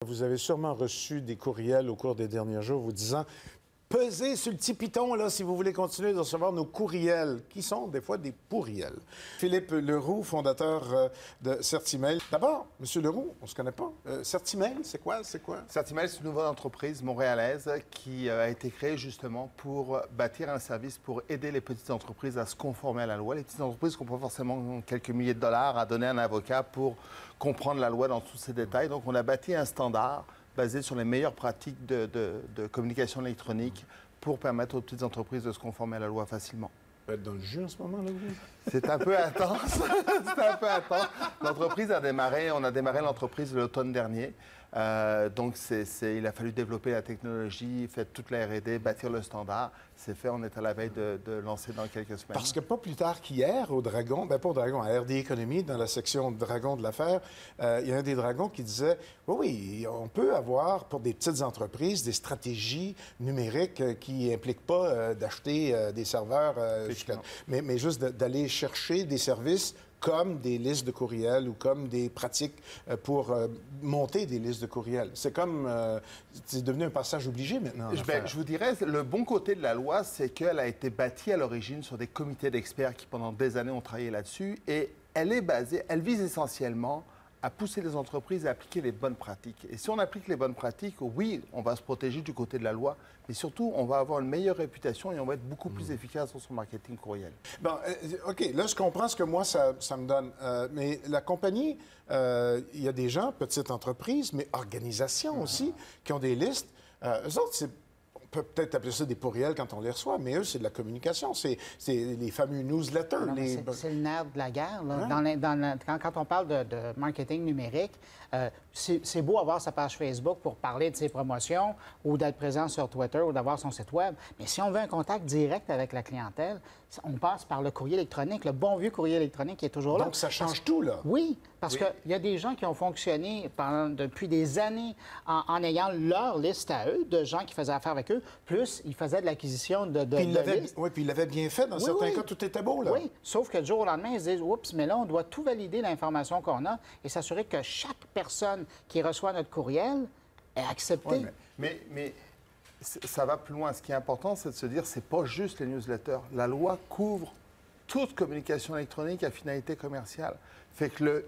Vous avez sûrement reçu des courriels au cours des derniers jours vous disant pesez sur le petit piton là, si vous voulez continuer de recevoir nos courriels, qui sont des fois des pourriels. Philippe Leroux, fondateur de Certimail. D'abord, M. Leroux, on ne se connaît pas. Certimail, c'est quoi? Certimail, c'est une nouvelle entreprise montréalaise qui a été créée justement pour bâtir un service pour aider les petites entreprises à se conformer à la loi. Les petites entreprises qui n'ont pas forcément quelques milliers de dollars à donner à un avocat pour comprendre la loi dans tous ses détails. Donc, on a bâti un standard basé sur les meilleures pratiques de communication électronique pour permettre aux petites entreprises de se conformer à la loi facilement. Vous êtes dans le jus en ce moment, là, vous? C'est un peu intense. C'est un peu intense. L'entreprise a démarré, on a démarré l'entreprise l'automne dernier. Donc, il a fallu développer la technologie, faire toute la R&D, bâtir le standard. C'est fait, on est à la veille de lancer dans quelques semaines. Parce que pas plus tard qu'hier, au Dragon, pas au Dragon, à RD Économie, dans la section Dragon de l'affaire, il y a un des dragons qui disait, oui, on peut avoir, pour des petites entreprises, des stratégies numériques qui n'impliquent pas d'acheter des serveurs, mais juste d'aller chercher des services comme des listes de courriels ou comme des pratiques pour monter des listes de courriels. C'est comme... c'est devenu un passage obligé maintenant. Je vous dirais, le bon côté de la loi, c'est qu'elle a été bâtie à l'origine sur des comités d'experts qui, pendant des années, ont travaillé là-dessus. Et elle est basée, elle vise essentiellement à pousser les entreprises à appliquer les bonnes pratiques. Et si on applique les bonnes pratiques, oui, on va se protéger du côté de la loi, mais surtout, on va avoir une meilleure réputation et on va être beaucoup plus efficace dans son marketing courriel. Bon, OK, là, je comprends ce que moi, ça me donne. Mais la compagnie, il y a des gens, petites entreprises, mais organisations aussi, qui ont des listes. Eux autres, on peut peut-être appeler ça des pourriels quand on les reçoit, mais eux, c'est de la communication. C'est les fameux newsletters. C'est le nerf de la guerre. Là. Hein? Quand on parle de marketing numérique, c'est beau avoir sa page Facebook pour parler de ses promotions ou d'être présent sur Twitter ou d'avoir son site Web. Mais si on veut un contact direct avec la clientèle, on passe par le courrier électronique, le bon vieux courrier électronique qui est toujours là. Donc, ça change tout, là. Oui, parce qu'il y a des gens qui ont fonctionné depuis des années en ayant leur liste à eux, de gens qui faisaient affaire avec eux, plus ils faisaient de l'acquisition de listes. Oui, puis ils l'avaient bien fait. Dans certains cas, tout était beau, là. Oui, sauf que du jour au lendemain, ils se disent « Oups, mais là, on doit tout valider l'information qu'on a et s'assurer que chaque personne qui reçoit notre courriel est acceptée. Oui, mais ça va plus loin. Ce qui est important, c'est de se dire, c'est pas juste les newsletters. La loi couvre toute communication électronique à finalité commerciale. Fait que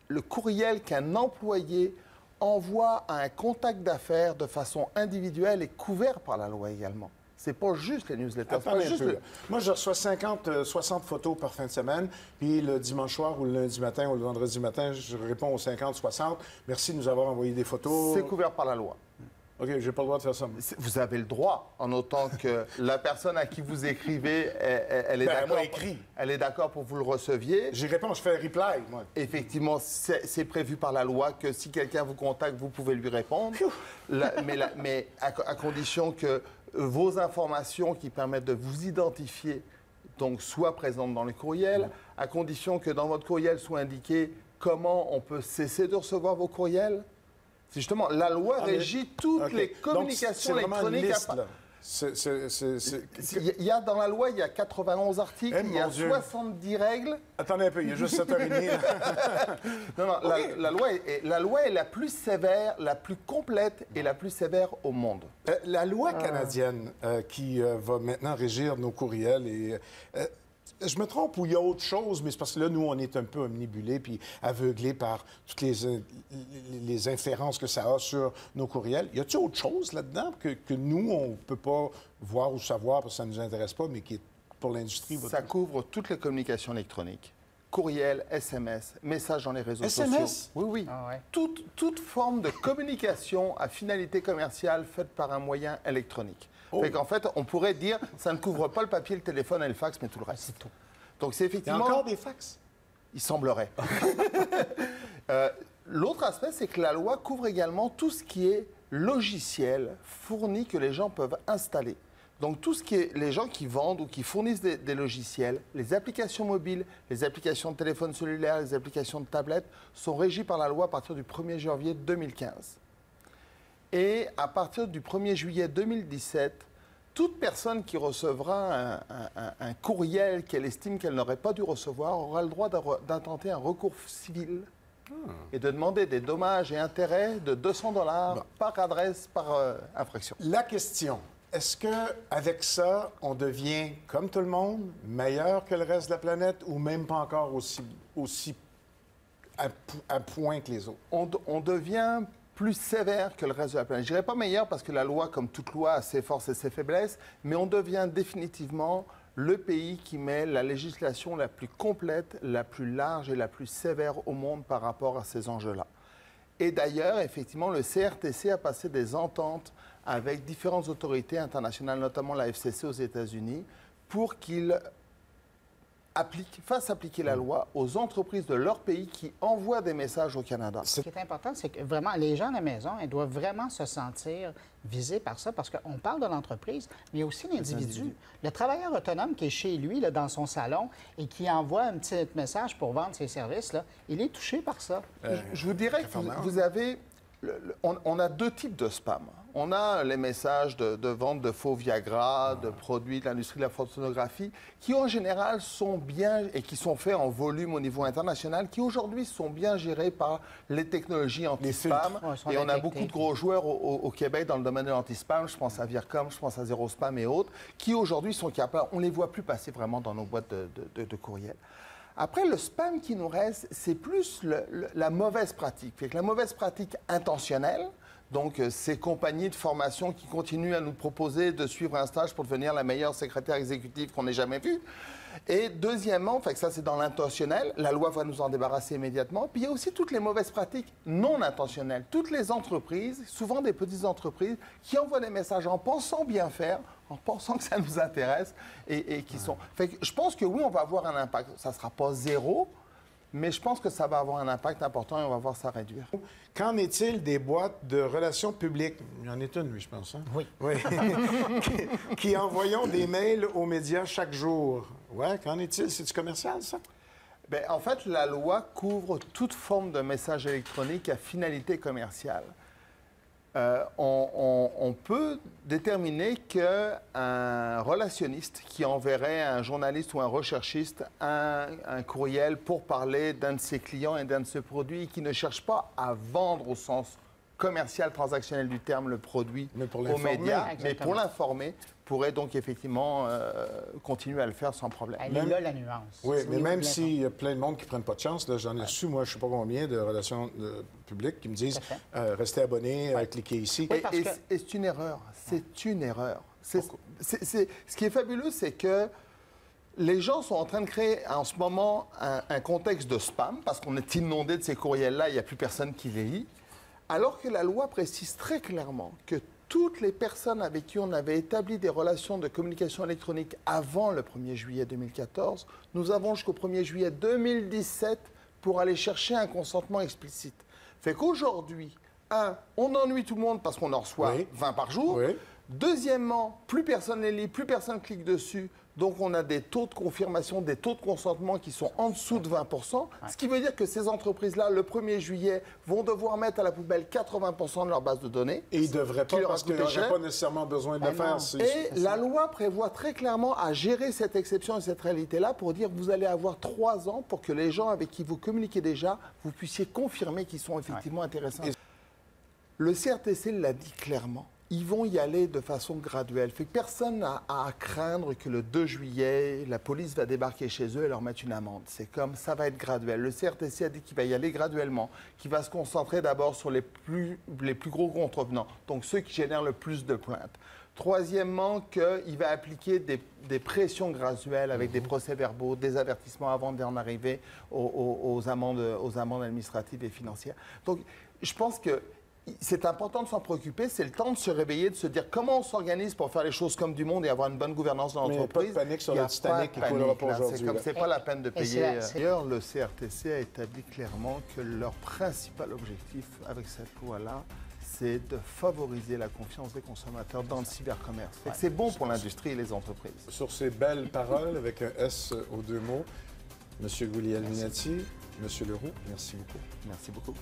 le courriel qu'un employé envoie à un contact d'affaires de façon individuelle est couvert par la loi également. C'est pas juste les newsletters. Attendez un peu. Moi, je reçois 60 photos par fin de semaine, puis le dimanche soir ou le lundi matin ou le vendredi matin, je réponds aux 50, 60. Merci de nous avoir envoyé des photos. C'est couvert par la loi. OK, j'ai pas le droit de faire ça. Vous avez le droit, en autant que la personne à qui vous écrivez, elle est d'accord. Elle est d'accord pour que vous le receviez. J'y réponds, je fais un reply, moi. Effectivement, c'est prévu par la loi que si quelqu'un vous contacte, vous pouvez lui répondre. Mais à condition que vos informations qui permettent de vous identifier donc soient présentes dans le courriel, à condition que dans votre courriel soit indiqué comment on peut cesser de recevoir vos courriels. C'est justement, la loi régit toutes les communications électroniques. Il y a dans la loi, il y a 91 articles, il y a 70 règles. Attendez un peu, il y a juste 7h30. Non, la loi est la plus sévère, la plus complète et la plus sévère au monde. La loi canadienne qui va maintenant régir nos courriels et... je me trompe ou il y a autre chose, mais c'est parce que là, nous, on est un peu omnibulés puis aveuglés par toutes les inférences que ça a sur nos courriels. Y a-t-il autre chose là-dedans que nous, on ne peut pas voir ou savoir parce que ça ne nous intéresse pas, mais qui est pour l'industrie? Ça couvre toutes les communications électroniques. Courriel, SMS, messages dans les réseaux sociaux. Oui, oui. Ah ouais. Toute forme de communication à finalité commerciale faite par un moyen électronique. Fait qu'en fait, on pourrait dire, ça ne couvre pas le papier, le téléphone et le fax, mais tout le reste. C'est tout. Donc c'est effectivement... Il y a encore des fax? Il semblerait. L'autre aspect, c'est que la loi couvre également tout ce qui est logiciel fourni que les gens peuvent installer. Donc, tout ce qui est les gens qui vendent ou qui fournissent des logiciels, les applications mobiles, les applications de téléphone cellulaire, les applications de tablette sont régies par la loi à partir du 1er janvier 2015. Et à partir du 1er juillet 2017, toute personne qui recevra un courriel qu'elle estime qu'elle n'aurait pas dû recevoir aura le droit d'intenter un recours civil et de demander des dommages et intérêts de 200 $ par adresse, par infraction. La question, est-ce qu'avec ça, on devient, comme tout le monde, meilleur que le reste de la planète ou même pas encore aussi à point que les autres? On devient plus sévère que le reste de la planète. Je dirais pas meilleur parce que la loi, comme toute loi, a ses forces et ses faiblesses, mais on devient définitivement le pays qui met la législation la plus complète, la plus large et la plus sévère au monde par rapport à ces enjeux-là. Et d'ailleurs, effectivement, le CRTC a passé des ententes avec différentes autorités internationales, notamment la FCC aux États-Unis, pour qu'ils fassent appliquer la loi aux entreprises de leur pays qui envoient des messages au Canada. Ce qui est important, c'est que vraiment, les gens à la maison, ils doivent vraiment se sentir visés par ça, parce qu'on parle de l'entreprise, mais il y a aussi l'individu. Le travailleur autonome qui est chez lui, là, dans son salon, et qui envoie un petit message pour vendre ses services, là, il est touché par ça. Je vous dirais que vous avez... On a deux types de spam. On a les messages de vente de faux Viagra, de produits de l'industrie de la photographie, qui en général sont bien, et qui sont faits en volume au niveau international, qui aujourd'hui sont bien gérés par les technologies anti-spam. Et on a beaucoup de gros joueurs au Québec dans le domaine de l'anti-spam. Je pense à Vircom, je pense à Zero Spam et autres, qui aujourd'hui sont capables, on ne les voit plus passer vraiment dans nos boîtes de courriel. Après, le spam qui nous reste, c'est plus la mauvaise pratique. Fait que la mauvaise pratique intentionnelle, donc ces compagnies de formation qui continuent à nous proposer de suivre un stage pour devenir la meilleure secrétaire exécutive qu'on ait jamais vue. Et deuxièmement, fait que ça c'est dans l'intentionnel, la loi va nous en débarrasser immédiatement. Puis il y a aussi toutes les mauvaises pratiques non intentionnelles. Toutes les entreprises, souvent des petites entreprises, qui envoient des messages en pensant bien faire, en pensant que ça nous intéresse et qui sont... Fait que je pense que oui, on va avoir un impact. Ça ne sera pas zéro, mais je pense que ça va avoir un impact important et on va voir ça réduire. Qu'en est-il des boîtes de relations publiques? Il y en est une, lui, je pense. Hein? Oui. qui envoyons des mails aux médias chaque jour. Ouais, qu'en est-il? C'est-tu commercial, ça? Bien, en fait, la loi couvre toute forme de message électronique à finalité commerciale. On peut déterminer qu'un relationniste qui enverrait à un journaliste ou un recherchiste un courriel pour parler d'un de ses clients et d'un de ses produits, qui ne cherche pas à vendre au sens commercial, transactionnel du terme, le produit aux médias, mais pour l'informer, pourrait donc effectivement continuer à le faire sans problème. Elle est là, la nuance. Oui, mais même s'il y a plein de monde qui ne prennent pas de chance, j'en ai reçu, moi, je ne sais pas combien de relations publiques qui me disent restez abonnés, cliquez ici. Et c'est une erreur. C'est une erreur. Ce qui est fabuleux, c'est que les gens sont en train de créer en ce moment un contexte de spam, parce qu'on est inondé de ces courriels-là, il n'y a plus personne qui les lit, alors que la loi précise très clairement que toutes les personnes avec qui on avait établi des relations de communication électronique avant le 1er juillet 2014, nous avons jusqu'au 1er juillet 2017 pour aller chercher un consentement explicite. Fait qu'aujourd'hui, on ennuie tout le monde parce qu'on en reçoit 20 par jour. Oui. Deuxièmement, plus personne les lit, plus personne clique dessus. Donc, on a des taux de confirmation, des taux de consentement qui sont en dessous de 20%. Ce qui veut dire que ces entreprises-là, le 1er juillet, vont devoir mettre à la poubelle 80% de leur base de données. Et ils ne devraient pas, parce qu'ils n'auraient pas nécessairement besoin de le faire. Et la loi prévoit très clairement à gérer cette exception et cette réalité-là pour dire que vous allez avoir 3 ans pour que les gens avec qui vous communiquez déjà, vous puissiez confirmer qu'ils sont effectivement intéressants. Le CRTC l'a dit clairement. Ils vont y aller de façon graduelle. Fait que personne n'a à craindre que le 2 juillet, la police va débarquer chez eux et leur mettre une amende. C'est comme ça va être graduel. Le CRTC a dit qu'il va y aller graduellement, qu'il va se concentrer d'abord sur les plus gros contrevenants, donc ceux qui génèrent le plus de plaintes. Troisièmement, qu'il va appliquer des pressions graduelles avec des procès-verbaux, des avertissements avant d'en arriver aux amendes administratives et financières. Donc, je pense que c'est important de s'en préoccuper. C'est le temps de se réveiller, de se dire comment on s'organise pour faire les choses comme du monde et avoir une bonne gouvernance dans l'entreprise. Pas de panique sur le Titanic qui ne coulera pas aujourd'hui. C'est pas la peine de payer. D'ailleurs, le CRTC a établi clairement que leur principal objectif avec cette loi-là, c'est de favoriser la confiance des consommateurs dans le cybercommerce. C'est bon pour l'industrie et les entreprises. Sur ces belles paroles, avec un S aux 2 mots, M. Guglielminetti, M. Leroux, merci beaucoup. Merci beaucoup.